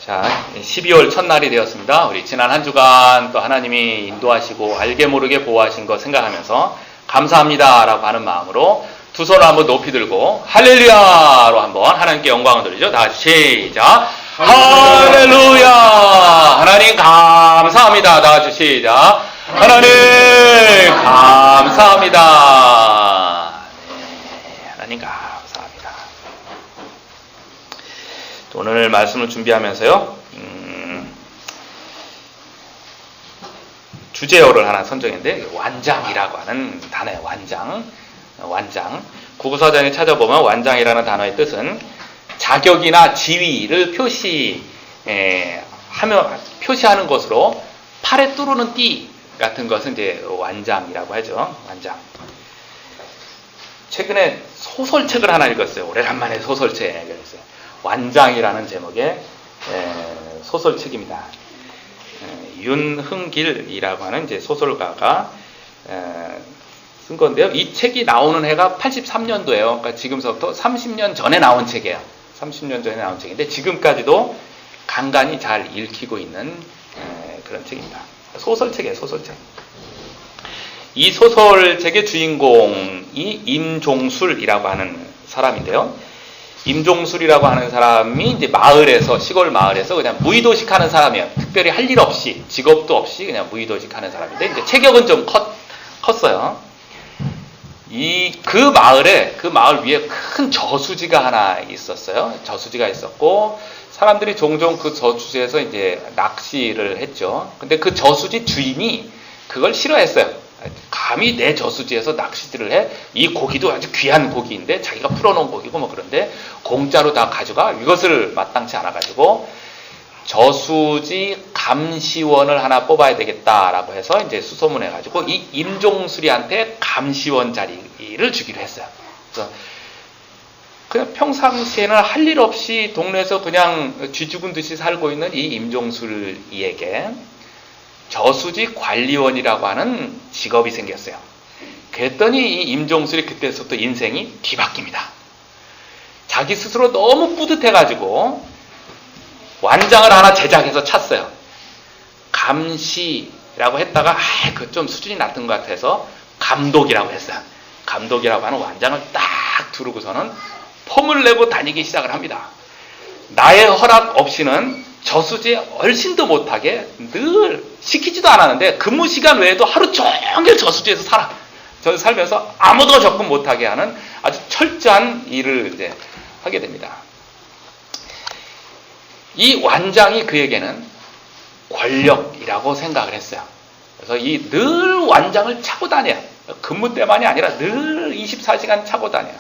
자, 12월 첫날이 되었습니다. 우리 지난 한 주간 또 하나님이 인도하시고 알게 모르게 보호하신 거 생각하면서 감사합니다라고 하는 마음으로 두 손을 한번 높이 들고 할렐루야로 한번 하나님께 영광을 돌리죠. 다 같이 시작. 할렐루야. 하나님 감사합니다. 다 같이 시작. 하나님 감사합니다. 네, 하나님 감사합니다. 오늘 말씀을 준비하면서요, 주제어를 하나 선정했는데, 완장이라고 하는 단어예요. 완장. 국어사전에 찾아보면 완장이라는 단어의 뜻은 자격이나 지위를 표시하는 것으로 팔에 뚫는 띠 같은 것은 이제 완장이라고 하죠. 완장. 최근에 소설책을 하나 읽었어요. 오래간만에 소설책을 읽었어요. 완장이라는 제목의 소설책입니다. 윤흥길이라고 하는 이제 소설가가 쓴 건데요. 이 책이 나오는 해가 83년도예요. 그러니까 지금서부터 30년 전에 나온 책이에요. 30년 전에 나온 책인데 지금까지도 간간히 잘 읽히고 있는 그런 책입니다. 소설책이에요. 소설책. 이 소설책의 주인공이 임종술이라고 하는 사람인데요. 임종술이라고 하는 사람이 이제 시골 마을에서 그냥 무의도식하는 사람이에요. 특별히 할 일 없이, 직업도 없이 그냥 무의도식하는 사람인데, 이제 체격은 좀 컸어요. 그 마을 위에 큰 저수지가 하나 있었어요. 저수지가 있었고, 사람들이 종종 그 저수지에서 이제 낚시를 했죠. 근데 그 저수지 주인이 그걸 싫어했어요. 감히 내 저수지에서 낚시들을 해? 이 고기도 아주 귀한 고기인데 자기가 풀어놓은 고기고 뭐 그런데 공짜로 다 가져가? 이것을 마땅치 않아가지고 저수지 감시원을 하나 뽑아야 되겠다라고 해서 이제 수소문해가지고 이 임종수리한테 감시원 자리를 주기로 했어요. 그래서 그냥 평상시에는 할 일 없이 동네에서 그냥 쥐 죽은 듯이 살고 있는 이 임종수리에게 저수지 관리원이라고 하는 직업이 생겼어요. 그랬더니 이 임종술이 그때부터 인생이 뒤바뀝니다. 자기 스스로 너무 뿌듯해가지고 완장을 하나 제작해서 찼어요. 감시라고 했다가 그 좀 수준이 낮은 것 같아서 감독이라고 했어요. 감독이라고 하는 완장을 딱 두르고서는 폼을 내고 다니기 시작을 합니다. 나의 허락 없이는 저수지에 얼씬도 못하게 늘 시키지도 않았는데 근무 시간 외에도 하루 종일 저수지에서 살면서 아무도 접근 못하게 하는 아주 철저한 일을 이제 하게 됩니다. 이 완장이 그에게는 권력이라고 생각을 했어요. 그래서 늘 완장을 차고 다녀요. 근무 때만이 아니라 늘 24시간 차고 다녀요.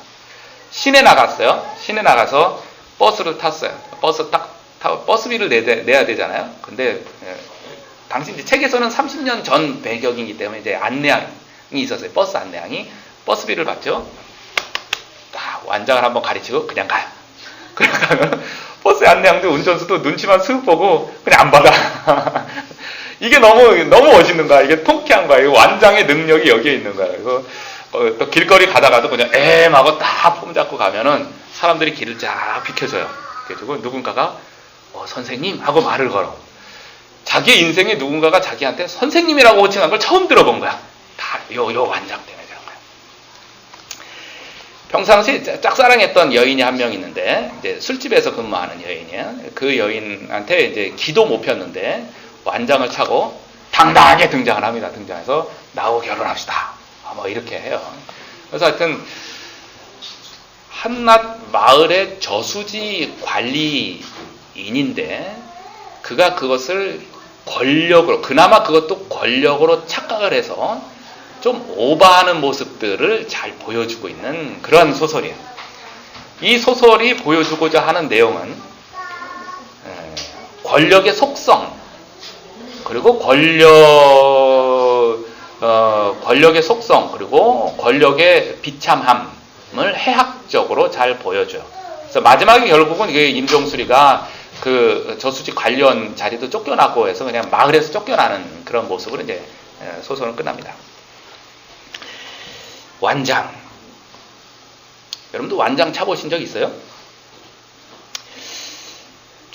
시내 나갔어요. 시내 나가서 버스를 탔어요. 버스비를 내야 되잖아요. 근데 당시 이제 책에서는 30년 전 배경이기 때문에 이제 안내양이 있었어요. 버스 안내양이 버스비를 받죠. 딱 완장을 한번 가르치고 그냥 가요. 그냥 가면 버스 안내양도 운전수도 눈치만 슥 보고 그냥 안 받아. 이게 너무 멋있는 거야. 이게 통쾌한 거야. 이 완장의 능력이 여기에 있는 거야. 그래서 또 길거리 가다가도 그냥 하고 딱 폼 잡고 가면은 사람들이 길을 쫙 비켜줘요. 그래가지고 누군가가 선생님 하고 말을 걸어. 자기 인생에 누군가가 자기한테 선생님이라고 호칭한 걸 처음 들어본 거야. 다 요 완장 때문에 그런 거야. 평상시 짝사랑했던 여인이 한 명 있는데 이제 술집에서 근무하는 여인이야. 그 여인한테 이제 기도 못 폈는데 완장을 차고 당당하게 등장을 합니다. 등장해서 나하고 결혼합시다. 뭐 이렇게 해요. 그래서 하여튼 한낱 마을의 저수지 관리인인데 그가 그것을 권력으로, 그나마 그것도 권력으로 착각을 해서 좀 오버하는 모습들을 잘 보여주고 있는 그런 소설이에요. 이 소설이 보여주고자 하는 내용은 권력의 속성, 그리고 권력의 속성, 그리고 권력의 비참함을 해학적으로 잘 보여줘요. 그래서 마지막에 결국은 임종수리가 그 저수지 관련 자리도 쫓겨나고 해서 그냥 마을에서 쫓겨나는 그런 모습으로 이제 소설은 끝납니다. 완장. 여러분도 완장 차보신 적 있어요?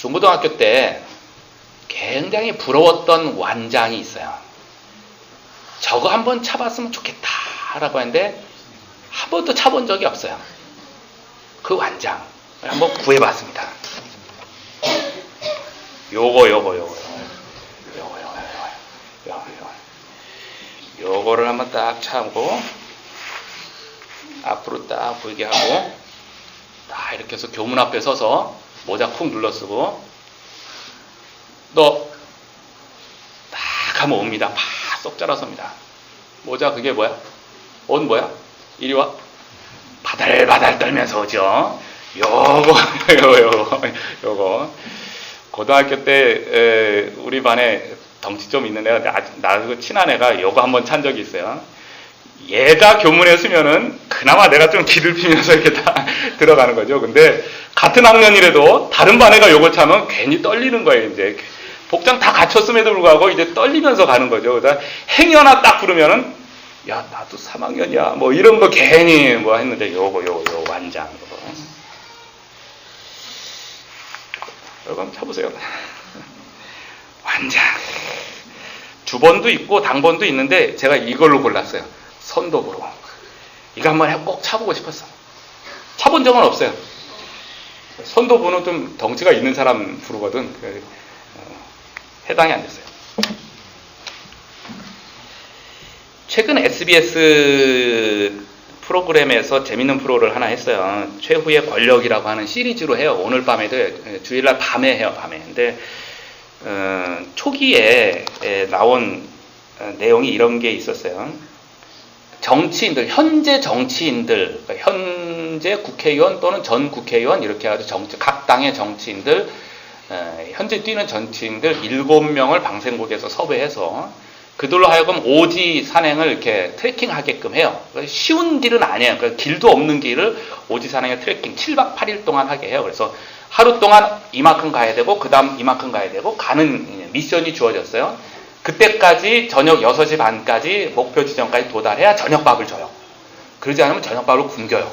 중고등학교 때 굉장히 부러웠던 완장이 있어요. 저거 한번 차봤으면 좋겠다라고 했는데 한 번도 차본 적이 없어요. 그 완장을 한번 구해봤습니다. 요거를 한번 딱 차고 앞으로 딱 보이게 하고 딱 이렇게 해서 교문 앞에 서서 모자 콕 눌러쓰고 너 딱 하면 옵니다. 쏙 자라섭니다. 모자 그게 뭐야? 옷 뭐야? 이리 와. 바달바달 떨면서 오죠. 요거. 고등학교 때 우리 반에 덩치 좀 있는 애가 나하고 친한 애가 요거 한번 찬 적이 있어요. 얘가 교문에 서면은 그나마 내가 좀 기들피면서 이렇게 다 들어가는 거죠. 근데 같은 학년이라도 다른 반 애가 요거 차면 괜히 떨리는 거예요. 이제 복장 다 갖췄음에도 불구하고 이제 떨리면서 가는 거죠. 그래서 행여나 딱 부르면은 야 나도 3학년이야 뭐 이런 거 괜히 뭐 했는데 요거 완장 요거. 여러분 한번 쳐보세요. 완장. 주번도 있고 당번도 있는데 제가 이걸로 골랐어요. 선도부로. 이거 한번 꼭 차보고 싶었어. 차본 적은 없어요. 선도부는 좀 덩치가 있는 사람 부르거든. 해당이 안 됐어요. 최근 SBS 프로그램에서 재밌는 프로를 하나 했어요. 최후의 권력이라고 하는 시리즈로 해요. 오늘 밤에도 주일날 밤에 해요. 밤에. 근데 초기에 나온 내용이 이런 게 있었어요. 정치인들, 현재 정치인들, 그러니까 현재 국회의원 또는 전 국회의원 이렇게 해가지고 각 당의 정치인들, 현재 뛰는 정치인들 7명을 방송국에서 섭외해서 그들로 하여금 오지 산행을 이렇게 트래킹하게끔 해요. 쉬운 길은 아니에요. 그러니까 길도 없는 길을 오지 산행에 트래킹 7박 8일 동안 하게 해요. 그래서 하루 동안 이만큼 가야 되고 그 다음 이만큼 가야 되고 가는 미션이 주어졌어요. 그때까지 저녁 6시 반까지 목표 지점까지 도달해야 저녁밥을 줘요. 그러지 않으면 저녁밥을 굶겨요.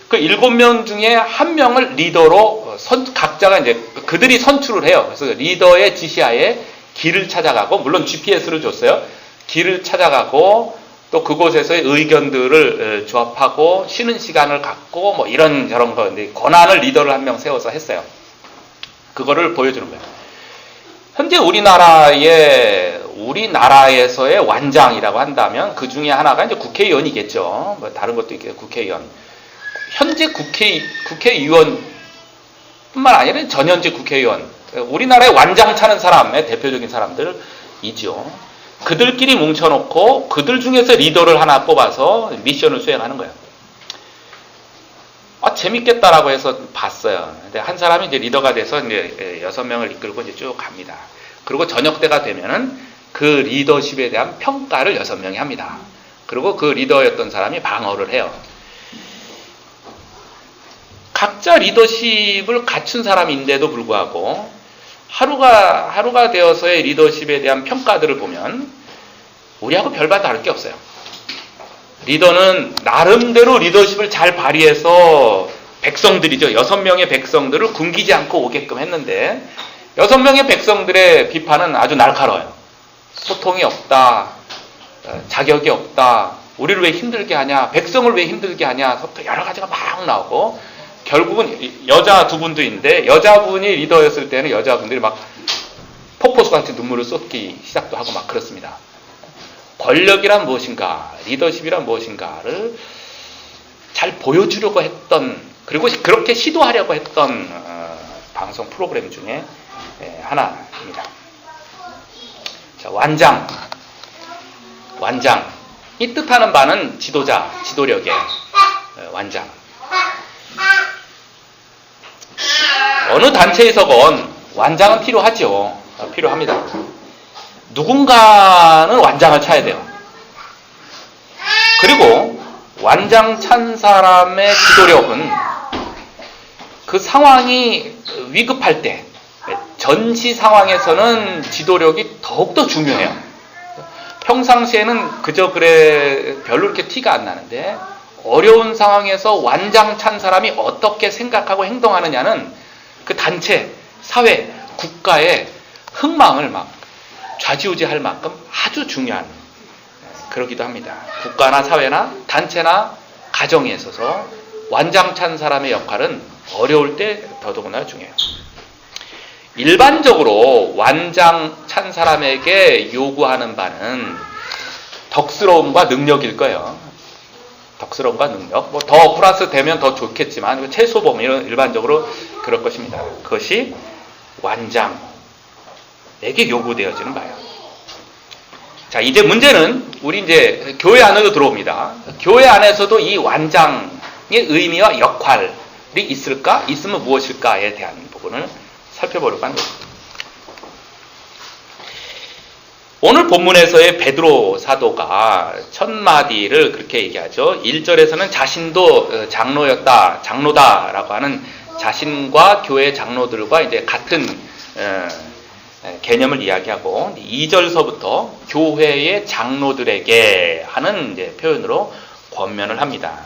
그 7명 중에 1명을 리더로 각자가 이제 그들이 선출을 해요. 그래서 리더의 지시하에 길을 찾아가고 물론 GPS를 줬어요. 길을 찾아가고 또 그곳에서의 의견들을 조합하고 쉬는 시간을 갖고 뭐 이런 저런 거 근데 권한을 리더를 1명 세워서 했어요. 그거를 보여주는 거예요. 현재 우리나라에서의 완장이라고 한다면 그 중에 하나가 이제 국회의원이겠죠. 뭐 다른 것도 있겠죠. 국회의원. 현재 국회의원뿐만 아니라 전현직 국회의원. 우리나라에 완장 차는 사람의 대표적인 사람들이죠. 그들끼리 뭉쳐놓고 그들 중에서 리더를 하나 뽑아서 미션을 수행하는 거예요. 재밌겠다라고 해서 봤어요. 근데 한 사람이 이제 리더가 돼서 이제 6명을 이끌고 이제 쭉 갑니다. 그리고 저녁 때가 되면은 그 리더십에 대한 평가를 6명이 합니다. 그리고 그 리더였던 사람이 방어를 해요. 각자 리더십을 갖춘 사람인데도 불구하고 하루가 되어서의 리더십에 대한 평가들을 보면 우리하고 별반 다를 게 없어요. 리더는 나름대로 리더십을 잘 발휘해서 백성들이죠. 6명의 백성들을 굶기지 않고 오게끔 했는데 6명의 백성들의 비판은 아주 날카로워요. 소통이 없다. 자격이 없다. 우리를 왜 힘들게 하냐. 백성을 왜 힘들게 하냐. 여러 가지가 막 나오고 결국은 여자 2분도 있는데 여자분이 리더였을 때는 여자분들이 막 폭포수같이 눈물을 쏟기 시작도 하고 막 그렇습니다. 권력이란 무엇인가, 리더십이란 무엇인가를 잘 보여주려고 했던, 그리고 그렇게 시도하려고 했던 방송 프로그램 중에 하나입니다. 자, 완장이 뜻하는 바는 지도자, 지도력의 완장. 어느 단체에서건 완장은 필요하죠. 필요합니다. 누군가는 완장을 차야 돼요. 그리고 완장 찬 사람의 지도력은 그 상황이 위급할 때, 전시 상황에서는 지도력이 더욱더 중요해요. 평상시에는 그저 그래 별로 이렇게 티가 안 나는데 어려운 상황에서 완장 찬 사람이 어떻게 생각하고 행동하느냐는 그 단체, 사회, 국가의 흥망을 막 좌지우지할 만큼 아주 중요한 그러기도 합니다. 국가나 사회나 단체나 가정에 있어서 완장찬 사람의 역할은 어려울 때 더더구나 중요해요. 일반적으로 완장찬 사람에게 요구하는 바는 덕스러움과 능력일 거예요. 덕스러움과 능력. 뭐 더 플러스 되면 더 좋겠지만 최소 범위는 일반적으로 그럴 것입니다. 그것이 완장에게 요구되어지는 바예요. 자, 이제 문제는 우리 이제 교회 안으로 들어옵니다. 교회 안에서도 이 완장의 의미와 역할이 있을까? 있으면 무엇일까에 대한 부분을 살펴보려고 하는 것입니다. 오늘 본문에서의 베드로 사도가 첫 마디를 그렇게 얘기하죠. 1절에서는 자신도 장로다라고 하는 자신과 교회 장로들과 이제 같은 개념을 이야기하고 2절서부터 교회의 장로들에게 하는 이제 표현으로 권면을 합니다.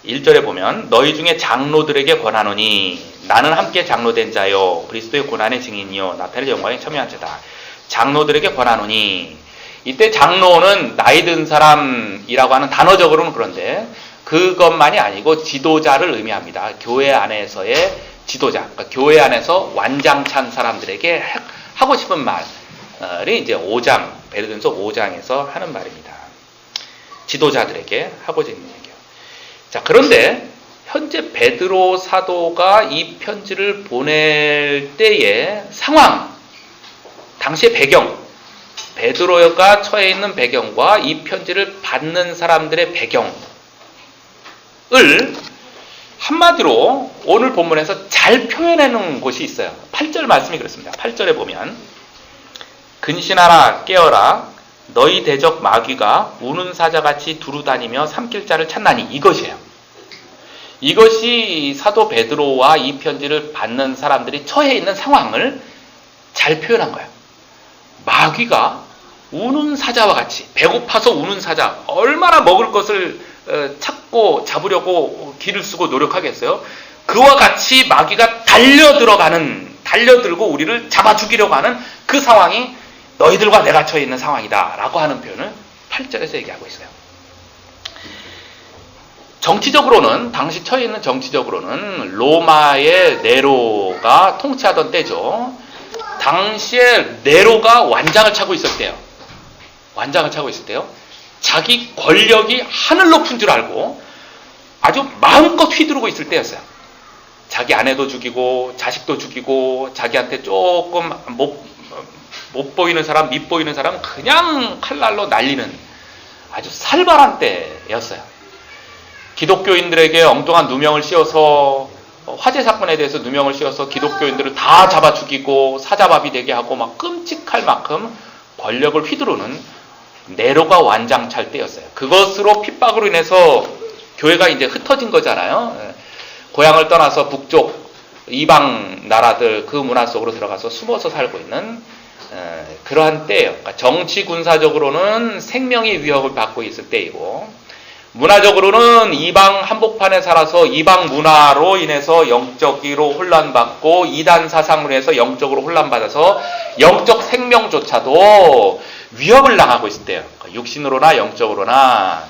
(1절에) 보면 너희 중에 장로들에게 권하노니 나는 함께 장로된 자요 그리스도의 고난의 증인이요 나타낼 영광에 참여한 자다. 장로들에게 권하노니, 이때 장로는 나이 든 사람이라고 하는 단어적으로는 그런데 그것만이 아니고 지도자를 의미합니다. 교회 안에서의 지도자, 그러니까 교회 안에서 완장찬 사람들에게 하고 싶은 말이 이제 5장, 베드로전서 5장에서 하는 말입니다. 지도자들에게 하고자 있는 얘기예요. 자, 그런데 현재 베드로 사도가 이 편지를 보낼 때의 상황, 당시의 배경, 베드로가 처해 있는 배경과 이 편지를 받는 사람들의 배경을 한마디로 오늘 본문에서 잘 표현해놓은 곳이 있어요. 8절 말씀이 그렇습니다. 8절에 보면 근신하라 깨어라 너희 대적 마귀가 우는 사자같이 두루다니며 삼킬 자를 찾나니, 이것이에요. 이것이 사도 베드로와 이 편지를 받는 사람들이 처해 있는 상황을 잘 표현한 거예요. 마귀가 우는 사자와 같이, 배고파서 우는 사자, 얼마나 먹을 것을 찾고 잡으려고 기를 쓰고 노력하겠어요? 그와 같이 마귀가 달려들고 우리를 잡아 죽이려고 하는 그 상황이 너희들과 내가 처해 있는 상황이다 라고 하는 표현을 8절에서 얘기하고 있어요. 정치적으로는, 당시 처해 있는 정치적으로는 로마의 네로가 통치하던 때죠. 당시에 네로가 완장을 차고 있을 때요. 자기 권력이 하늘 높은 줄 알고 아주 마음껏 휘두르고 있을 때였어요. 자기 아내도 죽이고 자식도 죽이고 자기한테 조금 못 보이는 사람, 밉보이는 사람 그냥 칼날로 날리는 아주 살벌한 때였어요. 기독교인들에게 엉뚱한 누명을 씌워서, 화재 사건에 대해서 누명을 씌워서 기독교인들을 다 잡아 죽이고 사자밥이 되게 하고 막 끔찍할 만큼 권력을 휘두르는 네로가 완장 찰 때였어요. 그것으로 핍박으로 인해서 교회가 이제 흩어진 거잖아요. 고향을 떠나서 북쪽 이방 나라들 그 문화 속으로 들어가서 숨어서 살고 있는 그러한 때예요. 그러니까 정치 군사적으로는 생명의 위협을 받고 있을 때이고, 문화적으로는 이방 한복판에 살아서 이방 문화로 인해서 영적으로 혼란받고 이단 사상으로 인해서 영적으로 혼란받아서 영적 생명조차도 위협을 당하고 있을 때예요. 육신으로나 영적으로나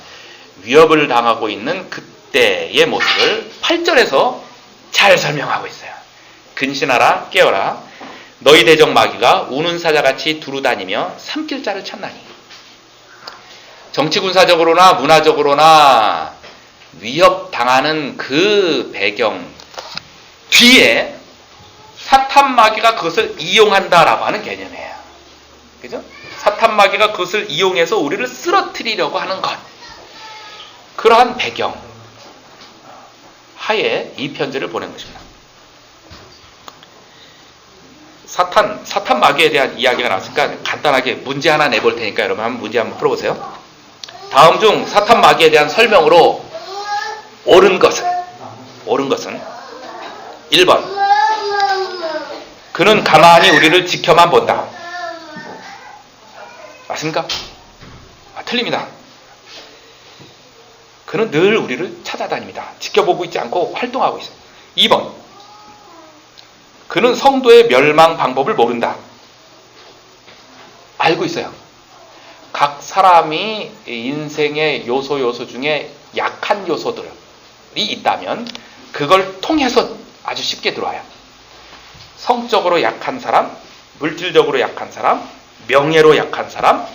위협을 당하고 있는 그때의 모습을 8절에서 잘 설명하고 있어요. 근신하라 깨어라 너희 대적 마귀가 우는 사자같이 두루다니며 삼킬 자를 찾나니. 정치군사적으로나 문화적으로나 위협당하는 그 배경 뒤에 사탄 마귀가 그것을 이용한다라고 하는 개념이에요. 그죠? 사탄 마귀가 그것을 이용해서 우리를 쓰러뜨리려고 하는 것. 그러한 배경 하에 이 편지를 보낸 것입니다. 사탄 마귀에 대한 이야기가 나왔으니까 간단하게 문제 하나 내볼 테니까 여러분 한번 문제 한번 풀어보세요. 다음 중 사탄 마귀에 대한 설명으로 옳은 것은 1번 그는 가만히 우리를 지켜만 본다. 맞습니까? 틀립니다. 그는 늘 우리를 찾아다닙니다. 지켜보고 있지 않고 활동하고 있어요. 2번, 그는 성도의 멸망 방법을 모른다. 알고 있어요. 각 사람이 인생의 요소 중에 약한 요소들이 있다면 그걸 통해서 아주 쉽게 들어와요. 성적으로 약한 사람, 물질적으로 약한 사람, 명예로 약한 사람,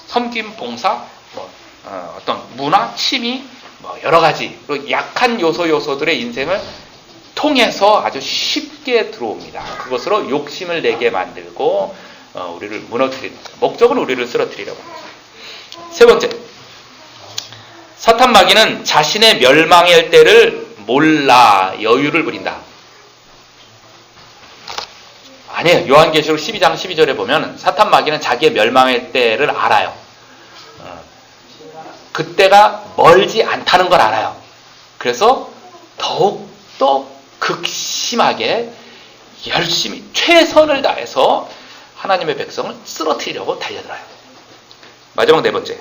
섬김, 봉사, 어떤 문화, 취미, 여러 가지 약한 요소들의 인생을 통해서 아주 쉽게 들어옵니다. 그것으로 욕심을 내게 만들고 우리를 무너뜨리는, 목적은 우리를 쓰러뜨리려고 합니다. 세 번째, 사탄 마귀는 자신의 멸망의 때를 몰라 여유를 부린다. 아니에요. 요한계시록 12장 12절에 보면 사탄 마귀는 자기의 멸망의 때를 알아요. 그때가 멀지 않다는 걸 알아요. 그래서 더욱더 극심하게 열심히 최선을 다해서 하나님의 백성을 쓰러뜨리려고 달려들어요. 마지막 네 번째,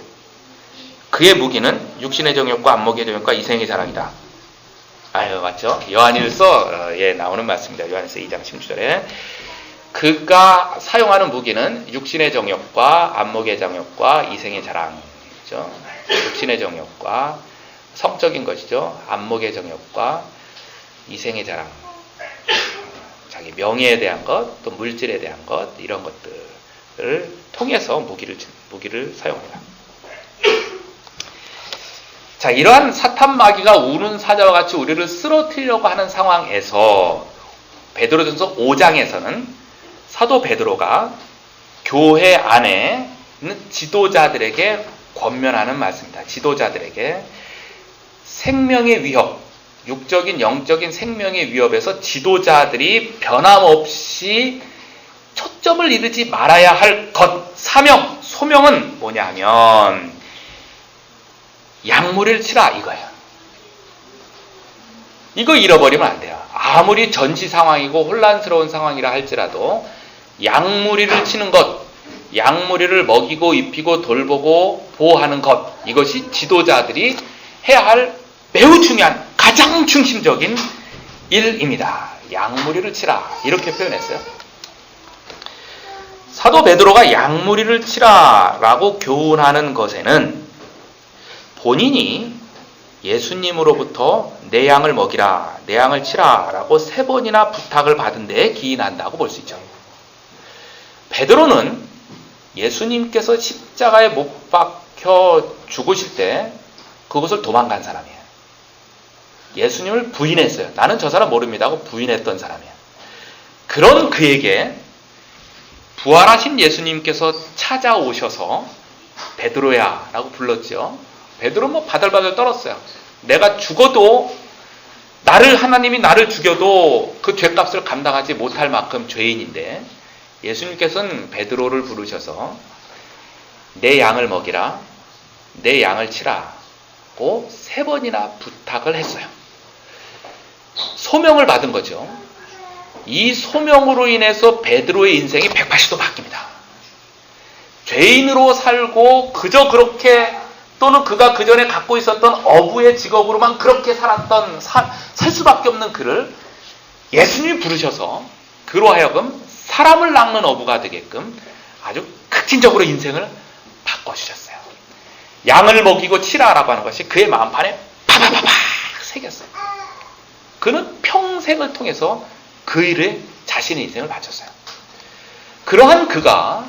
그의 무기는 육신의 정욕과 안목의 정욕과 이생의 자랑이다. 아유, 맞죠? 요한일서에 나오는 말씀입니다. 요한일서 2장 16절에 그가 사용하는 무기는 육신의 정욕과 안목의 정욕과 이생의 자랑이죠. 육신의 정욕과 성적인 것이죠. 안목의 정욕과 이생의 자랑, 자기 명예에 대한 것, 또 물질에 대한 것, 이런 것들을 통해서 무기를 사용합니다. 자, 이러한 사탄 마귀가 우는 사자와 같이 우리를 쓰러뜨리려고 하는 상황에서 베드로전서 5장에서는 사도 베드로가 교회 안에 있는 지도자들에게 권면하는 말씀입니다. 지도자들에게 생명의 위협, 육적인 영적인 생명의 위협에서 지도자들이 변함없이 초점을 잃지 말아야 할 것, 사명, 소명은 뭐냐 하면 양무리를 치라 이거예요. 이거 잃어버리면 안 돼요. 아무리 전시 상황이고 혼란스러운 상황이라 할지라도 양무리를 치는 것, 양무리를 먹이고 입히고 돌보고 보호하는 것, 이것이 지도자들이 해야 할 매우 중요한 가장 중심적인 일입니다. 양무리를 치라 이렇게 표현했어요. 사도 베드로가 양무리를 치라라고 교훈하는 것에는 본인이 예수님으로부터 내 양을 먹이라, 내 양을 치라라고 3번이나 부탁을 받은 데에 기인한다고 볼 수 있죠. 베드로는 예수님께서 십자가에 못 박혀 죽으실 때 그것을 도망간 사람이에요. 예수님을 부인했어요. 나는 저 사람 모릅니다 하고 부인했던 사람이에요. 그런 그에게 부활하신 예수님께서 찾아오셔서 베드로야 라고 불렀죠. 베드로 바들바들 떨었어요. 내가 죽어도 하나님이 나를 죽여도 그 죄값을 감당하지 못할 만큼 죄인인데 예수님께서는 베드로를 부르셔서 내 양을 먹이라, 내 양을 치라고 3번이나 부탁을 했어요. 소명을 받은 거죠. 이 소명으로 인해서 베드로의 인생이 180도 바뀝니다. 죄인으로 살고 그저 그렇게, 또는 그가 그전에 갖고 있었던 어부의 직업으로만 그렇게 살았던 살 수밖에 없는 그를 예수님이 부르셔서 그로 하여금 사람을 낚는 어부가 되게끔 아주 극진적으로 인생을 바꿔주셨어요. 양을 먹이고 치라라고 하는 것이 그의 마음판에 파바바박 새겼어요. 그는 평생을 통해서 그 일에 자신의 인생을 바쳤어요. 그러한 그가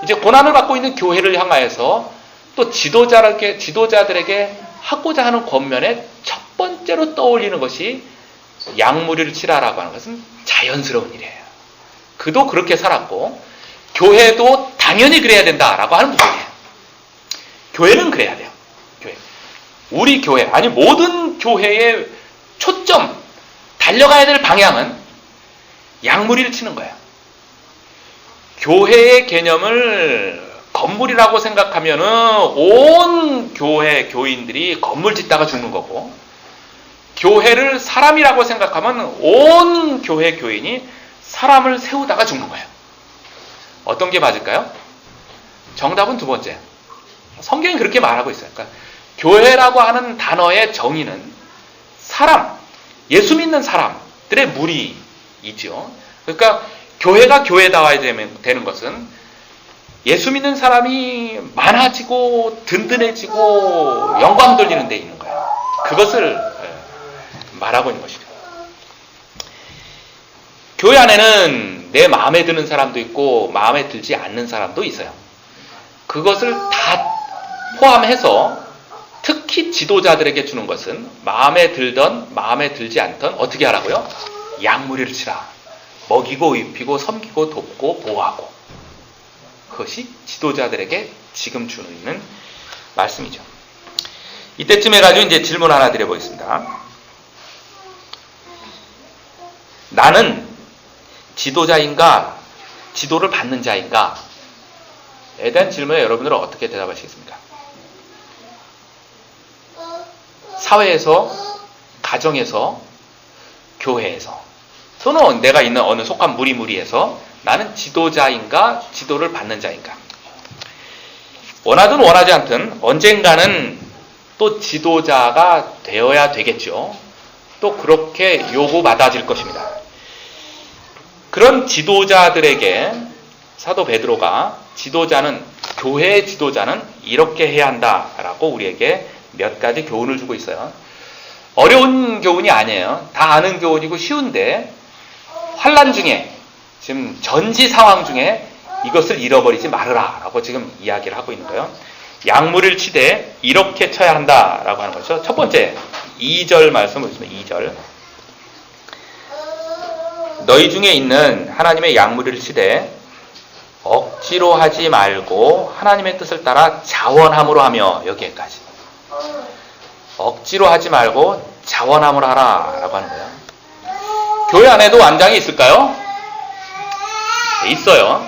이제 고난을 받고 있는 교회를 향하여서 또 지도자들에게 하고자 하는 권면에 첫 번째로 떠올리는 것이 양무리를 치라라고 하는 것은 자연스러운 일이에요. 그도 그렇게 살았고 교회도 당연히 그래야 된다라고 하는 부분이에요. 교회는 그래야 돼요. 우리 교회, 아니 모든 교회의 초점, 달려가야 될 방향은 양무리를 치는 거예요. 교회의 개념을 건물이라고 생각하면은 온 교회 교인들이 건물 짓다가 죽는 거고, 교회를 사람이라고 생각하면 온 교회 교인이 사람을 세우다가 죽는 거예요. 어떤 게 맞을까요? 정답은 두 번째. 성경이 그렇게 말하고 있어요. 그러니까 교회라고 하는 단어의 정의는 사람, 예수 믿는 사람들의 무리이죠. 그러니까 교회가 교회다워야 되는 것은 예수 믿는 사람이 많아지고 든든해지고 영광 돌리는 데 있는 거예요. 그것을 말하고 있는 것이죠. 교회 안에는 내 마음에 드는 사람도 있고 마음에 들지 않는 사람도 있어요. 그것을 다 포함해서 특히 지도자들에게 주는 것은 마음에 들던 마음에 들지 않던 어떻게 하라고요? 양무리를 치라. 먹이고 입히고 섬기고 돕고 보호하고. 그것이 지도자들에게 지금 주는 있는 말씀이죠. 이때쯤 해가지고 이제 질문 하나 드려보겠습니다. 나는 지도자인가 지도를 받는 자인가? 에 대한 질문에 여러분들은 어떻게 대답하시겠습니까? 사회에서, 가정에서, 교회에서, 또는 내가 있는 어느 속한 무리에서 나는 지도자인가 지도를 받는 자인가? 원하든 원하지 않든 언젠가는 또 지도자가 되어야 되겠죠. 또 그렇게 요구받아질 것입니다. 그런 지도자들에게 사도 베드로가 교회의 지도자는 이렇게 해야 한다라고 우리에게 몇 가지 교훈을 주고 있어요. 어려운 교훈이 아니에요. 다 아는 교훈이고 쉬운데 환난 중에 지금 전지 상황 중에 이것을 잃어버리지 말으라 라고 지금 이야기를 하고 있는 거예요. 양무리를 치되 이렇게 쳐야 한다라고 하는 거죠. 첫 번째 2절 말씀을 보시면 2절 너희 중에 있는 하나님의 양무리를 치되 억지로 하지 말고 하나님의 뜻을 따라 자원함으로 하며 여기에까지 억지로 하지 말고 자원함으로 하라 라고 하는 거예요. 교회 안에도 완장이 있을까요? 네, 있어요.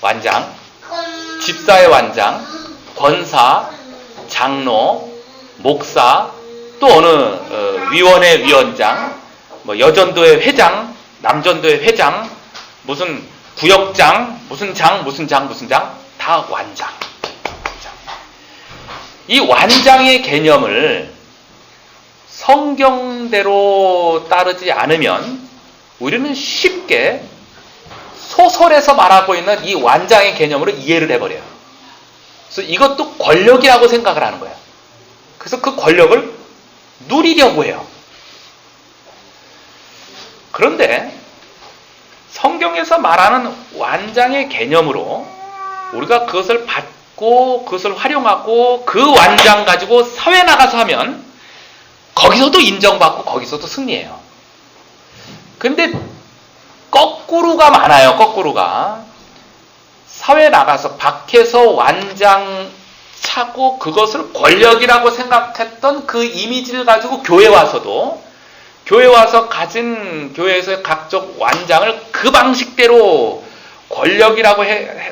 완장, 집사의 완장, 권사, 장로, 목사, 또 어느 위원회 위원장, 뭐 여전도의 회장, 남전도의 회장, 무슨 구역장, 무슨 장 다 완장. 이 완장의 개념을 성경대로 따르지 않으면 우리는 쉽게 소설에서 말하고 있는 이 완장의 개념으로 이해를 해버려요. 그래서 이것도 권력이라고 생각을 하는 거예요. 그래서 그 권력을 누리려고 해요. 그런데 성경에서 말하는 완장의 개념으로 우리가 그것을 받고 그것을 활용하고 그 완장 가지고 사회 나가서 하면 거기서도 인정받고 거기서도 승리해요. 근데 거꾸로가 많아요. 거꾸로가. 사회 나가서 밖에서 완장 차고 그것을 권력이라고 생각했던 그 이미지를 가지고 교회 와서도 교회 와서 가진 교회에서의 각종 완장을 그 방식대로 권력이라고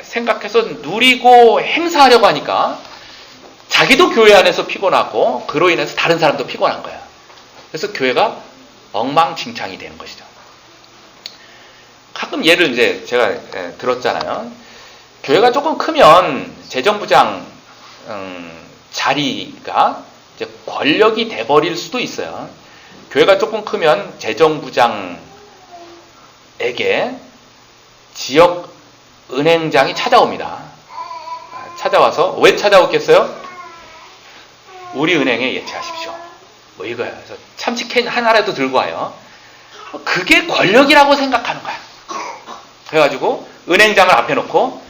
생각해서 누리고 행사하려고 하니까 자기도 교회 안에서 피곤하고 그로 인해서 다른 사람도 피곤한 거야. 그래서 교회가 엉망진창이 되는 것이죠. 가끔 예를 이제 제가 들었잖아요. 교회가 조금 크면 재정부장 자리가 이제 권력이 돼버릴 수도 있어요. 교회가 조금 크면 재정부장에게 지역 은행장이 찾아옵니다. 찾아와서 왜 찾아오겠어요? 우리 은행에 예치하십시오. 뭐 이거야. 그래서 참치캔 하나라도 들고 와요. 그게 권력이라고 생각하는 거야. 그래가지고 은행장을 앞에 놓고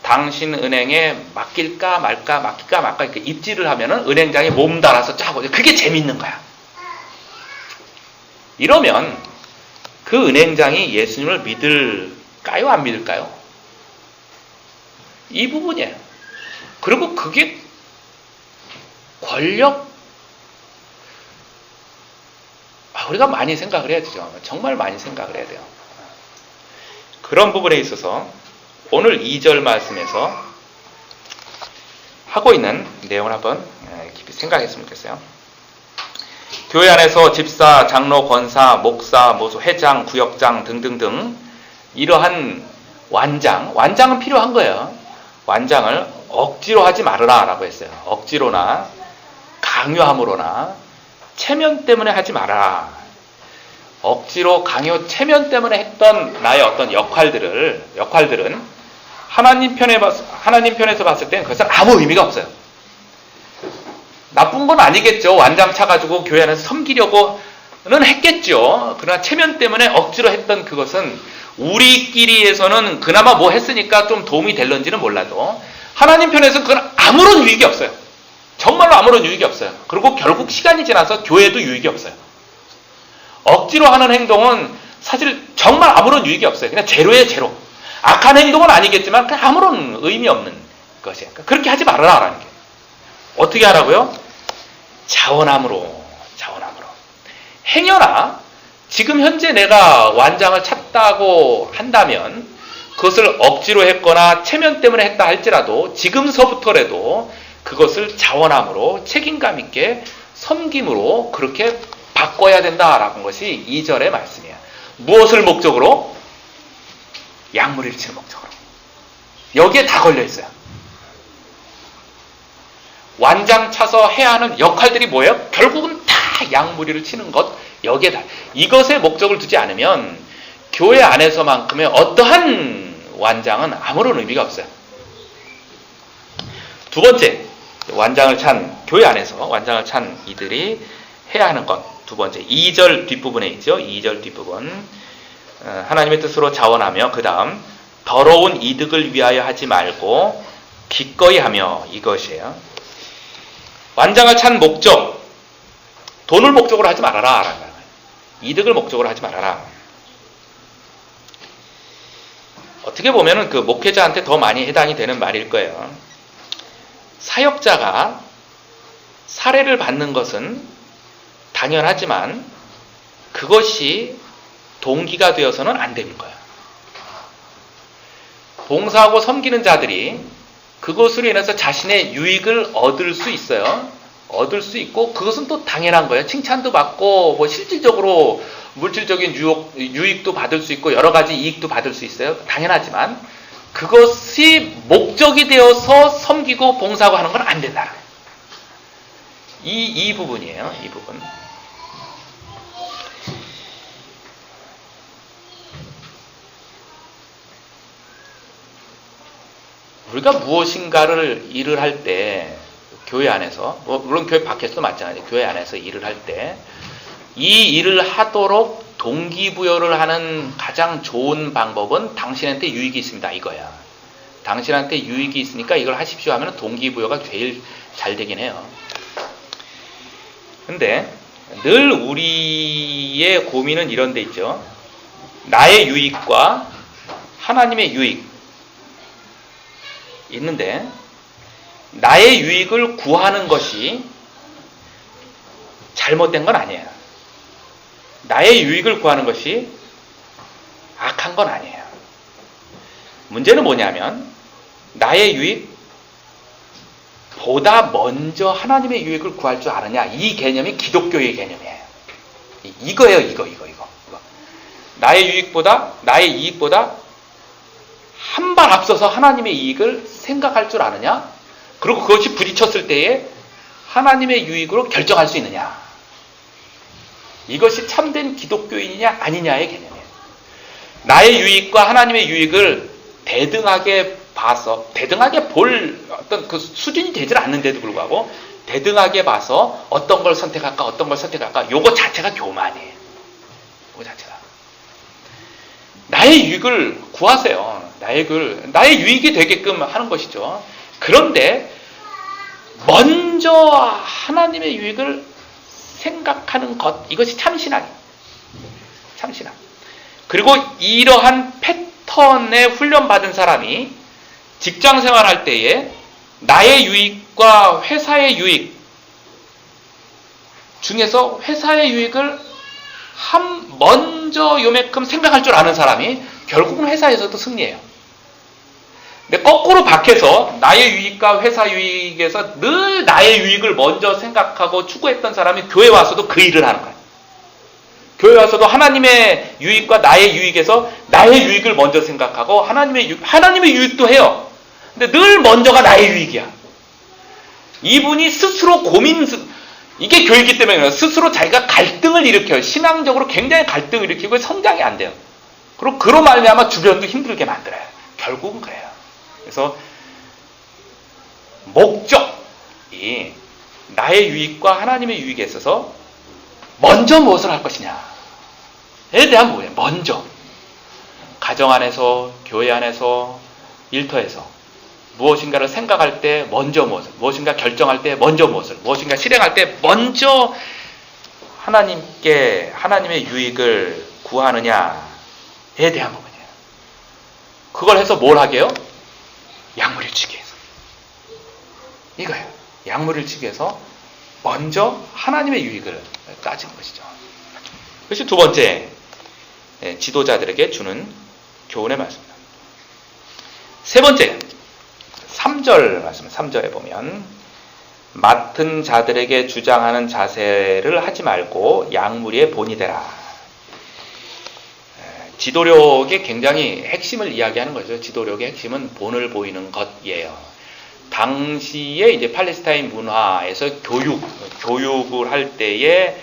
당신 은행에 맡길까 말까 이렇게 입질을 하면은 은행장이 몸달아서 짜고 그게 재밌는 거야. 이러면 그 은행장이 예수님을 믿을까요? 안 믿을까요? 이 부분이에요. 그리고 그게 권력, 우리가 많이 생각을 해야 되죠. 정말 많이 생각을 해야 돼요. 그런 부분에 있어서 오늘 2절 말씀에서 하고 있는 내용을 한번 깊이 생각했으면 좋겠어요. 교회 안에서 집사, 장로, 권사, 목사, 회장, 구역장 등등등 이러한 완장은 필요한 거예요. 완장을 억지로 하지 말으라 라고 했어요. 억지로나 강요함으로나 체면 때문에 하지 마라. 억지로 강요, 체면 때문에 했던 나의 어떤 역할들은 하나님 편에서 봤을 때는 그것은 아무 의미가 없어요. 나쁜 건 아니겠죠. 완장 차가지고 교회 안에서 섬기려고는 했겠죠. 그러나 체면 때문에 억지로 했던 그것은 우리끼리에서는 그나마 뭐 했으니까 좀 도움이 될런지는 몰라도 하나님 편에서는 그건 아무런 유익이 없어요. 정말로 아무런 유익이 없어요. 그리고 결국 시간이 지나서 교회도 유익이 없어요. 억지로 하는 행동은 사실 정말 아무런 유익이 없어요. 그냥 제로예요, 제로. 악한 행동은 아니겠지만 그냥 아무런 의미 없는 것이에요. 그렇게 하지 말아라라는 게. 어떻게 하라고요? 자원함으로. 행여나 지금 현재 내가 완장을 찾다고 한다면 그것을 억지로 했거나 체면 때문에 했다 할지라도 지금서부터라도 그것을 자원함으로 책임감 있게 섬김으로 그렇게 바꿔야 된다라는 것이 2절의 말씀이에요. 무엇을 목적으로? 양무리를 치는 목적으로. 여기에 다 걸려 있어요. 완장 차서 해야 하는 역할들이 뭐예요? 결국은 다 양무리를 치는 것. 여기에 다. 이것에 목적을 두지 않으면 교회 안에서만큼의 어떠한 완장은 아무런 의미가 없어요. 두 번째, 교회 안에서 완장을 찬 이들이 해야 하는 것. 두 번째, 2절 뒷부분에 있죠. 2절 뒷부분. 하나님의 뜻으로 자원하며 그 다음 더러운 이득을 위하여 하지 말고 기꺼이 하며, 이것이에요. 완장을 찬 목적, 돈을 목적으로 하지 말아라. 이득을 목적으로 하지 말아라. 어떻게 보면은 그 목회자한테 더 많이 해당이 되는 말일 거예요. 사역자가 사례를 받는 것은 당연하지만 그것이 동기가 되어서는 안 되는 거예요. 봉사하고 섬기는 자들이 그것으로 인해서 자신의 유익을 얻을 수 있어요. 얻을 수 있고 그것은 또 당연한 거예요. 칭찬도 받고 뭐 실질적으로 물질적인 유익도 받을 수 있고 여러 가지 이익도 받을 수 있어요. 당연하지만 그것이 목적이 되어서 섬기고 봉사하고 하는 건 안 된다. 이 부분이에요. 이 부분. 우리가 무엇인가를 일을 할 때 교회 안에서, 물론 교회 밖에서도 마찬가지예요. 교회 안에서 일을 할 때 이 일을 하도록 동기부여를 하는 가장 좋은 방법은 당신한테 유익이 있습니다. 이거야. 당신한테 유익이 있으니까 이걸 하십시오 하면 동기부여가 제일 잘 되긴 해요. 근데 늘 우리의 고민은 이런 데 있죠. 나의 유익과 하나님의 유익 있는데 나의 유익을 구하는 것이 잘못된 건 아니에요. 나의 유익을 구하는 것이 악한 건 아니에요. 문제는 뭐냐면 나의 유익보다 먼저 하나님의 유익을 구할 줄 아느냐. 이 개념이 기독교의 개념이에요. 이거예요. 이거. 나의 이익보다 한 발 앞서서 하나님의 이익을 생각할 줄 아느냐? 그리고 그것이 부딪혔을 때에 하나님의 유익으로 결정할 수 있느냐? 이것이 참된 기독교인이냐 아니냐의 개념이에요. 나의 유익과 하나님의 유익을 대등하게 봐서, 대등하게 볼 어떤 그 수준이 되질 않는데도 불구하고 대등하게 봐서 어떤 걸 선택할까 요거 자체가 교만이에요. 요거 자체가. 나의 유익을 구하세요. 나의 유익이 되게끔 하는 것이죠. 그런데 먼저 하나님의 유익을 생각하는 것, 이것이 참신함. 그리고 이러한 패턴에 훈련받은 사람이 직장 생활할 때에 나의 유익과 회사의 유익 중에서 회사의 유익을 먼저 요만큼 생각할 줄 아는 사람이 결국은 회사에서도 승리해요. 근데 거꾸로 밖에서 나의 유익과 회사 유익에서 늘 나의 유익을 먼저 생각하고 추구했던 사람이 교회 와서도 그 일을 하는 거예요. 교회 와서도 하나님의 유익과 나의 유익에서 나의 유익을 먼저 생각하고 하나님의 유익도 해요. 근데 늘 먼저가 나의 유익이야. 이분이 스스로 이게 교회이기 때문에 스스로 자기가 갈등을 일으켜요. 신앙적으로 굉장히 갈등을 일으키고 성장이 안 돼요. 그리고 그로 말미암아 주변도 힘들게 만들어요. 결국은 그래요. 그래서 목적이 나의 유익과 하나님의 유익에 있어서 먼저 무엇을 할 것이냐에 대한 뭐예요? 먼저 가정 안에서, 교회 안에서, 일터에서 무엇인가를 생각할 때 먼저 무엇을, 무엇인가 결정할 때 먼저 무엇을, 무엇인가 실행할 때 먼저 하나님께 하나님의 유익을 구하느냐에 대한 부분이에요. 그걸 해서 뭘 하게요? 약물을 치기 위해서. 이거예요. 약물을 치기 위해서 먼저 하나님의 유익을 따지는 것이죠. 그것이 두 번째 지도자들에게 주는 교훈의 말씀입니다. 세 번째 3절 말씀, 3절에 보면 맡은 자들에게 주장하는 자세를 하지 말고 약물의 본이 되라. 지도력의 굉장히 핵심을 이야기하는 거죠. 지도력의 핵심은 본을 보이는 것이에요. 당시에 이제 팔레스타인 문화에서 교육을 할 때의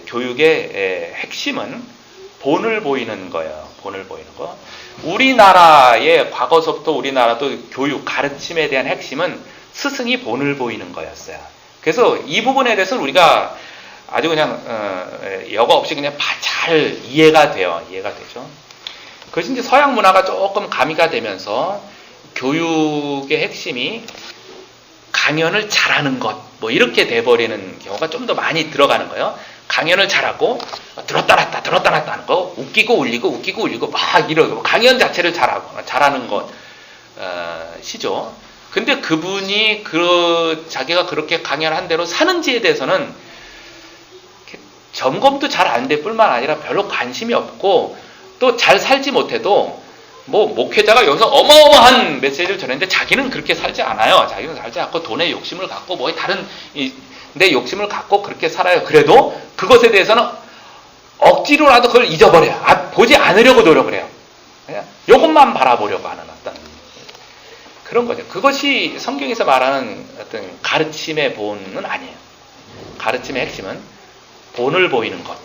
교육의 핵심은 본을 보이는 거예요. 본을 보이는 거. 우리나라의 과거서부터 우리나라도 교육, 가르침에 대한 핵심은 스승이 본을 보이는 거였어요. 그래서 이 부분에 대해서는 우리가 아주 그냥 여과 없이 그냥 잘 이해가 돼요. 이해가 되죠. 그것이 이제 서양 문화가 조금 가미가 되면서 교육의 핵심이 강연을 잘하는 것, 뭐 이렇게 돼버리는 경우가 좀 더 많이 들어가는 거예요. 강연을 잘하고 들었다 놨다 하는 거, 웃기고 울리고 막 이러고 강연 자체를 잘하는 것이죠. 근데 그분이 자기가 그렇게 강연한 대로 사는지에 대해서는 점검도 잘 안 될 뿐만 아니라 별로 관심이 없고 또 잘 살지 못해도 뭐 목회자가 여기서 어마어마한 메시지를 전했는데 자기는 그렇게 살지 않아요. 자기는 살지 않고 돈에 욕심을 갖고 뭐 다른 내 욕심을 갖고 그렇게 살아요. 그래도 그것에 대해서는 억지로라도 그걸 잊어버려요. 보지 않으려고 노력을 해요. 그냥 이것만 바라보려고 하는 어떤 그런 거죠. 그것이 성경에서 말하는 어떤 가르침의 본은 아니에요. 가르침의 핵심은 본을 보이는 것.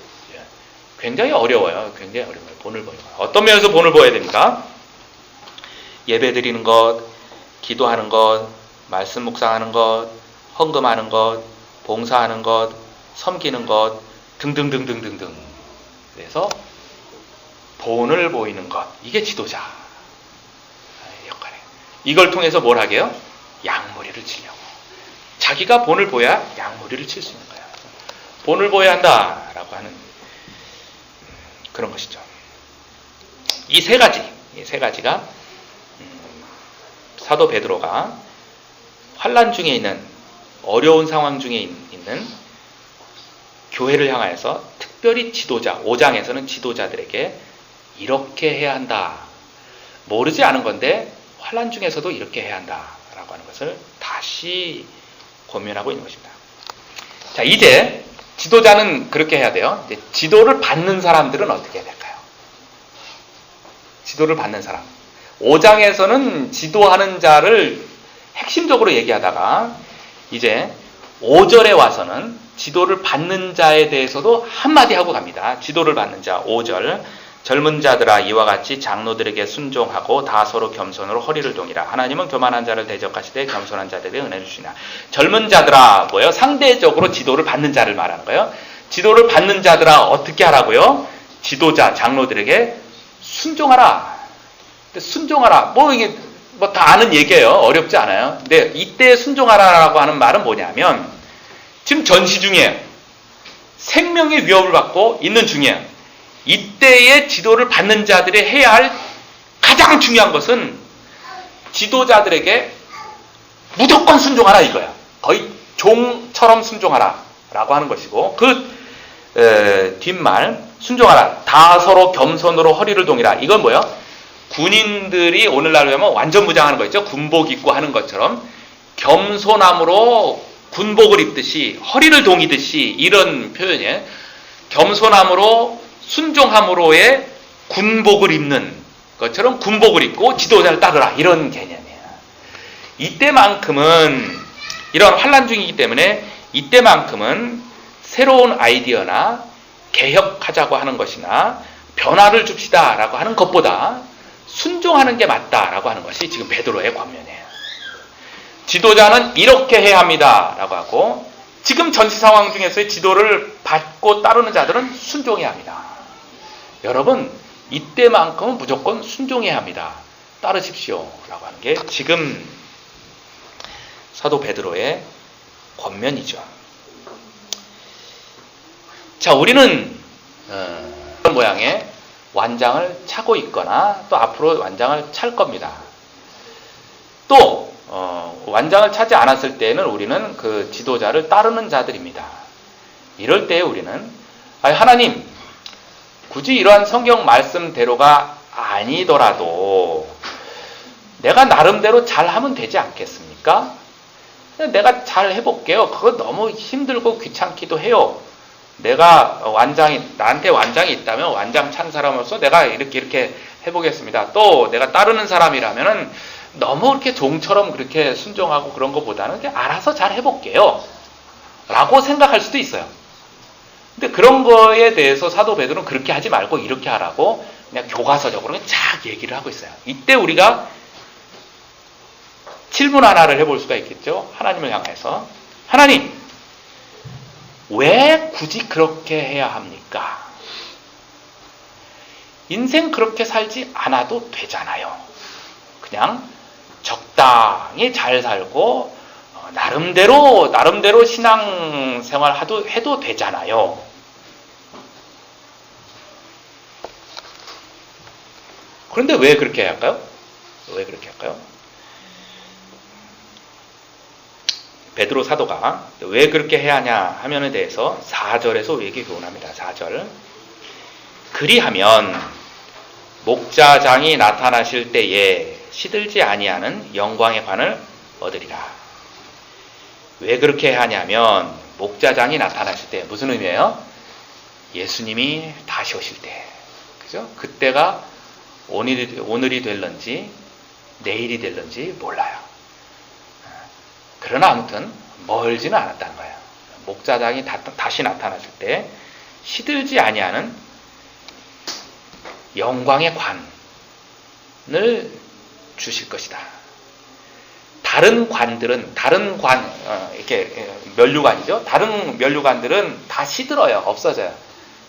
굉장히 어려워요. 굉장히 어려워요. 본을 보이는 것. 어떤 면에서 본을 보여야 됩니까? 예배 드리는 것, 기도하는 것, 말씀 묵상하는 것, 헌금하는 것, 봉사하는 것, 섬기는 것 등등등등등등. 그래서 본을 보이는 것. 이게 지도자 역할이에요. 이걸 통해서 뭘 하게요? 양무리를 치려고. 자기가 본을 보여야 양무리를 칠 수 있는 거예요. 본을 보여야 한다라고 하는 그런 것이죠. 이 세 가지가 사도 베드로가 환난 중에 있는 어려운 상황 중에 있는 교회를 향하여서 특별히 지도자, 5장에서는 지도자들에게 이렇게 해야 한다. 모르지 않은 건데 환난 중에서도 이렇게 해야 한다라고 하는 것을 다시 권면하고 있는 것입니다. 자, 이제 지도자는 그렇게 해야 돼요. 이제 지도를 받는 사람들은 어떻게 해야 될까요? 지도를 받는 사람. 5장에서는 지도하는 자를 핵심적으로 얘기하다가 이제 5절에 와서는 지도를 받는 자에 대해서도 한마디 하고 갑니다. 지도를 받는 자 5절. 젊은 자들아 이와 같이 장로들에게 순종하고 다 서로 겸손으로 허리를 동이라. 하나님은 교만한 자를 대적하시되 겸손한 자들에게 은혜를 주시나. 젊은 자들아 뭐예요? 상대적으로 지도를 받는 자를 말하는 거예요. 지도를 받는 자들아 어떻게 하라고요? 지도자 장로들에게 순종하라. 순종하라. 뭐 이게 뭐 다 아는 얘기예요. 어렵지 않아요. 근데 이때 순종하라라고 하는 말은 뭐냐면 지금 전시 중에 생명의 위협을 받고 있는 중이에요. 이때의 지도를 받는 자들이 해야 할 가장 중요한 것은 지도자들에게 무조건 순종하라 이거야. 거의 종처럼 순종하라 라고 하는 것이고 그 뒷말 순종하라. 다 서로 겸손으로 허리를 동이라. 이건 뭐예요? 군인들이 오늘날로 하면 완전 무장하는 거 있죠. 군복 입고 하는 것처럼 겸손함으로 군복을 입듯이 허리를 동이듯이 이런 표현이에요. 겸손함으로 순종함으로의 군복을 입는 것처럼 군복을 입고 지도자를 따르라 이런 개념이에요. 이때만큼은 이런 환난 중이기 때문에 이때만큼은 새로운 아이디어나 개혁하자고 하는 것이나 변화를 줍시다라고 하는 것보다 순종하는 게 맞다라고 하는 것이 지금 베드로의 권면이에요. 지도자는 이렇게 해야 합니다라고 하고, 지금 전시 상황 중에서의 지도를 받고 따르는 자들은 순종해야 합니다. 여러분, 이때만큼은 무조건 순종해야 합니다. 따르십시오라고 하는 게 지금 사도 베드로의 권면이죠. 자, 우리는 이런 모양의 완장을 차고 있거나 또 앞으로 완장을 찰 겁니다. 또 완장을 차지 않았을 때에는 우리는 그 지도자를 따르는 자들입니다. 이럴 때 우리는 하나님, 굳이 이러한 성경 말씀대로가 아니더라도 내가 나름대로 잘하면 되지 않겠습니까? 내가 잘 해볼게요. 그거 너무 힘들고 귀찮기도 해요. 내가 나한테 완장이 있다면 완장 찬 사람으로서 내가 이렇게 해보겠습니다. 또 내가 따르는 사람이라면은 너무 그렇게 종처럼 그렇게 순종하고 그런 것보다는 그냥 알아서 잘 해볼게요. 라고 생각할 수도 있어요. 근데 그런 거에 대해서 사도 베드로는 그렇게 하지 말고 이렇게 하라고 그냥 교과서적으로 쫙 얘기를 하고 있어요. 이때 우리가 질문 하나를 해볼 수가 있겠죠. 하나님을 향해서. 하나님, 왜 굳이 그렇게 해야 합니까? 인생 그렇게 살지 않아도 되잖아요. 그냥 적당히 잘 살고 나름대로 신앙생활 해도 되잖아요. 그런데 왜 그렇게 해야 할까요? 왜 그렇게 할까요? 베드로 사도가 왜 그렇게 해야 하냐 하면에 대해서 4절에서 얘기 교훈합니다. 4절. 그리하면 목자장이 나타나실 때에 시들지 아니하는 영광의 관을 얻으리라. 왜 그렇게 하냐면 목자장이 나타나실 때 무슨 의미예요? 예수님이 다시 오실 때. 그죠? 그때가 오늘이 될런지 내일이 될런지 몰라요. 그러나 아무튼 멀지는 않았다는 거예요. 목자장이 다시 나타나실 때 시들지 아니하는 영광의 관을 주실 것이다. 다른 관들은 이렇게 면류관이죠. 다른 면류관들은 다 시들어요. 없어져요.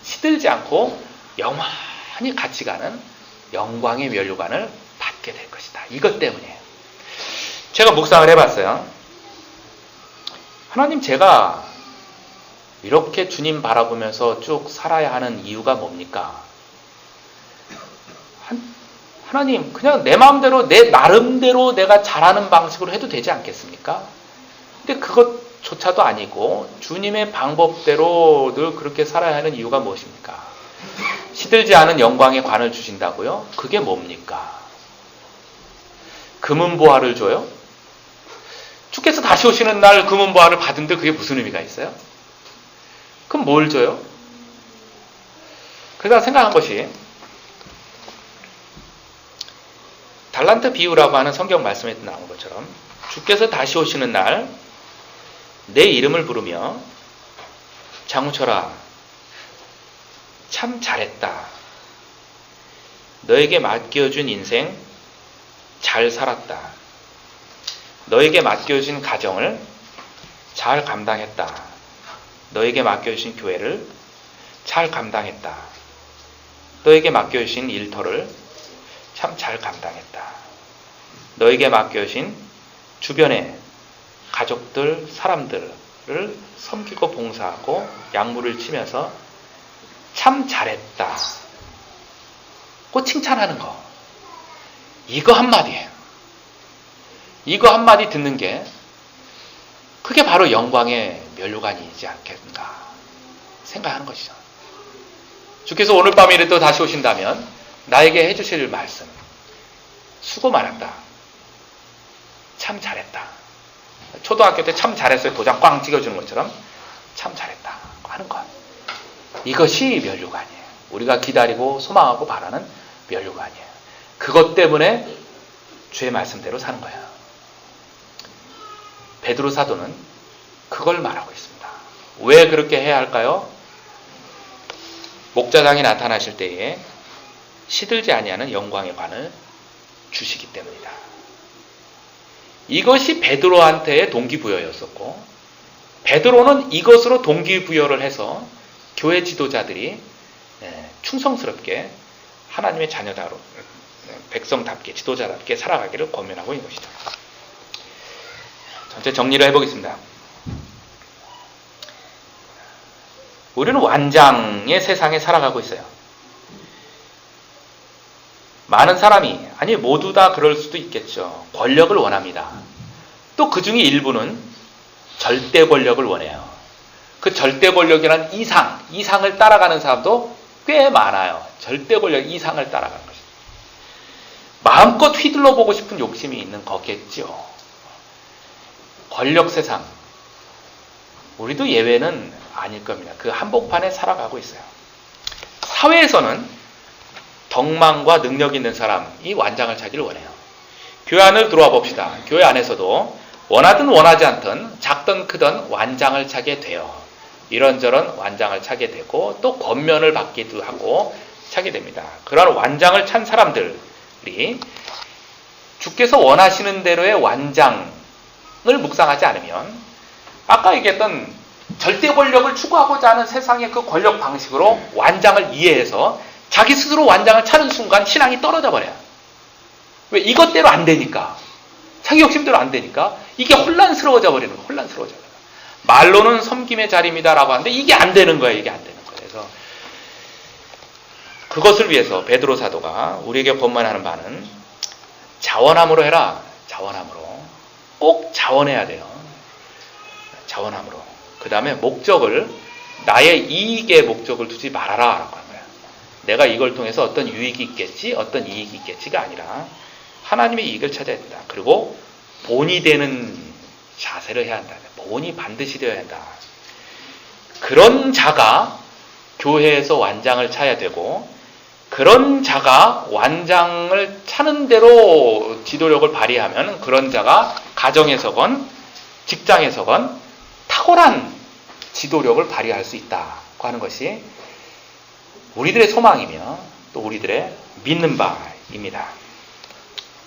시들지 않고 영원히 같이 가는 영광의 면류관을 받게 될 것이다. 이것 때문이에요. 제가 묵상을 해봤어요. 하나님, 제가 이렇게 주님 바라보면서 쭉 살아야 하는 이유가 뭡니까? 하나님, 그냥 내 마음대로, 내 나름대로 내가 잘하는 방식으로 해도 되지 않겠습니까? 근데 그것조차도 아니고 주님의 방법대로 늘 그렇게 살아야 하는 이유가 무엇입니까? 시들지 않은 영광의 관을 주신다고요? 그게 뭡니까? 금은보화를 줘요? 주께서 다시 오시는 날 금은보화를 받은데 그게 무슨 의미가 있어요? 그럼 뭘 줘요? 그래서 생각한 것이 달란트 비유라고 하는 성경 말씀에 나온 것처럼 주께서 다시 오시는 날 내 이름을 부르며 장우철아, 참 잘했다. 너에게 맡겨준 인생 잘 살았다. 너에게 맡겨진 가정을 잘 감당했다. 너에게 맡겨주신 교회를 잘 감당했다. 너에게 맡겨주신 일터를 참 잘 감당했다. 너에게 맡겨주신 주변의 가족들, 사람들을 섬기고 봉사하고 약물을 치면서 참 잘했다. 꼭 칭찬하는 거. 이거 한마디예요. 이거 한마디 듣는 게 그게 바로 영광의 면류관이지 않겠는가 생각하는 것이죠. 주께서 오늘 밤이라도 다시 오신다면 나에게 해주실 말씀, 수고 많았다. 참 잘했다. 초등학교 때 참 잘했어요. 도장 꽝 찍어주는 것처럼 참 잘했다 하는 것. 이것이 면류관이에요. 우리가 기다리고 소망하고 바라는 면류관이에요. 그것 때문에 주의 말씀대로 사는 거예요. 베드로 사도는 그걸 말하고 있습니다. 왜 그렇게 해야 할까요? 목자장이 나타나실 때에 시들지 아니하는 영광의 관을 주시기 때문이다. 이것이 베드로한테의 동기부여였었고, 베드로는 이것으로 동기부여를 해서 교회 지도자들이 충성스럽게 하나님의 자녀다로 백성답게 지도자답게 살아가기를 권면하고 있는 것이죠. 전체 정리를 해보겠습니다. 우리는 완장의 세상에 살아가고 있어요. 많은 사람이, 아니 모두 다 그럴 수도 있겠죠. 권력을 원합니다. 또 그 중에 일부는 절대 권력을 원해요. 그 절대 권력이란 이상을 따라가는 사람도 꽤 많아요. 절대 권력 이상을 따라가는 것입니다. 마음껏 휘둘러 보고 싶은 욕심이 있는 거겠죠. 권력 세상, 우리도 예외는 아닐 겁니다. 그 한복판에 살아가고 있어요. 사회에서는 덕망과 능력 있는 사람이 완장을 차기를 원해요. 교회 안을 들어와 봅시다. 교회 안에서도 원하든 원하지 않든 작든 크든 완장을 차게 돼요. 이런저런 완장을 차게 되고 또 권면을 받기도 하고 차게 됩니다. 그런 완장을 찬 사람들이 주께서 원하시는 대로의 완장을 묵상하지 않으면 아까 얘기했던 절대 권력을 추구하고자 하는 세상의 그 권력 방식으로 완장을 이해해서 자기 스스로 완장을 차는 순간 신앙이 떨어져 버려요. 왜? 이것대로 안 되니까. 자기 욕심대로 안 되니까 이게 혼란스러워져 버리는 거예요. 혼란스러워져 버려요. 말로는 섬김의 자리입니다라고 하는데 이게 안 되는 거예요. 이게 안 되는 거예요. 그래서 그것을 위해서 베드로 사도가 우리에게 권면하는 바는 자원함으로 해라. 자원함으로. 꼭 자원해야 돼요. 자원함으로. 그 다음에 목적을 나의 이익의 목적을 두지 말아라 라고 하는 거예요. 내가 이걸 통해서 어떤 유익이 있겠지, 어떤 이익이 있겠지가 아니라 하나님의 이익을 찾아야 된다. 그리고 본이 되는 자세를 해야 한다. 본이 반드시 되어야 한다. 그런 자가 교회에서 완장을 차야 되고 그런 자가 완장을 차는 대로 지도력을 발휘하면 그런 자가 가정에서건 직장에서건 탁월한 지도력을 발휘할 수 있다고 하는 것이 우리들의 소망이며 또 우리들의 믿는 바입니다.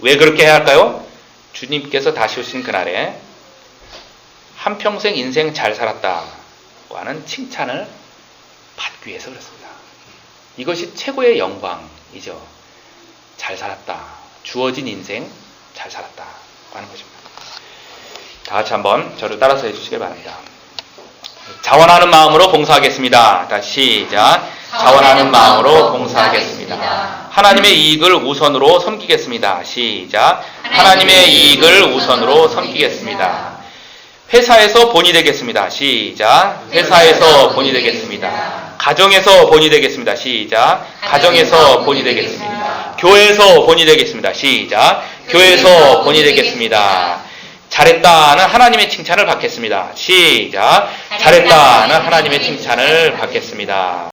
왜 그렇게 해야 할까요? 주님께서 다시 오신 그날에 한평생 인생 잘 살았다고 하는 칭찬을 받기 위해서 그렇습니다. 이것이 최고의 영광이죠. 잘 살았다. 주어진 인생 잘 살았다고 하는 것입니다. 다 같이 한번 저를 따라서 해주시길 바랍니다. 자원하는 마음으로 봉사하겠습니다. 다시 시작. 자원하는 마음으로 봉사하겠습니다. 하나님의 이익을 우선으로 섬기겠습니다. 시작. 하나님의 이익을 우선으로 섬기겠습니다. 회사에서 본이 되겠습니다. 시작. 회사에서 본이 되겠습니다. 가정에서 본이 되겠습니다. 시작. 가정에서 본이 되겠습니다. 교회에서 본이 되겠습니다. 시작. 교회에서 본이 되겠습니다. 잘했다는 하나님의 칭찬을 받겠습니다. 시작. 잘했다는 하나님의 칭찬을 받겠습니다.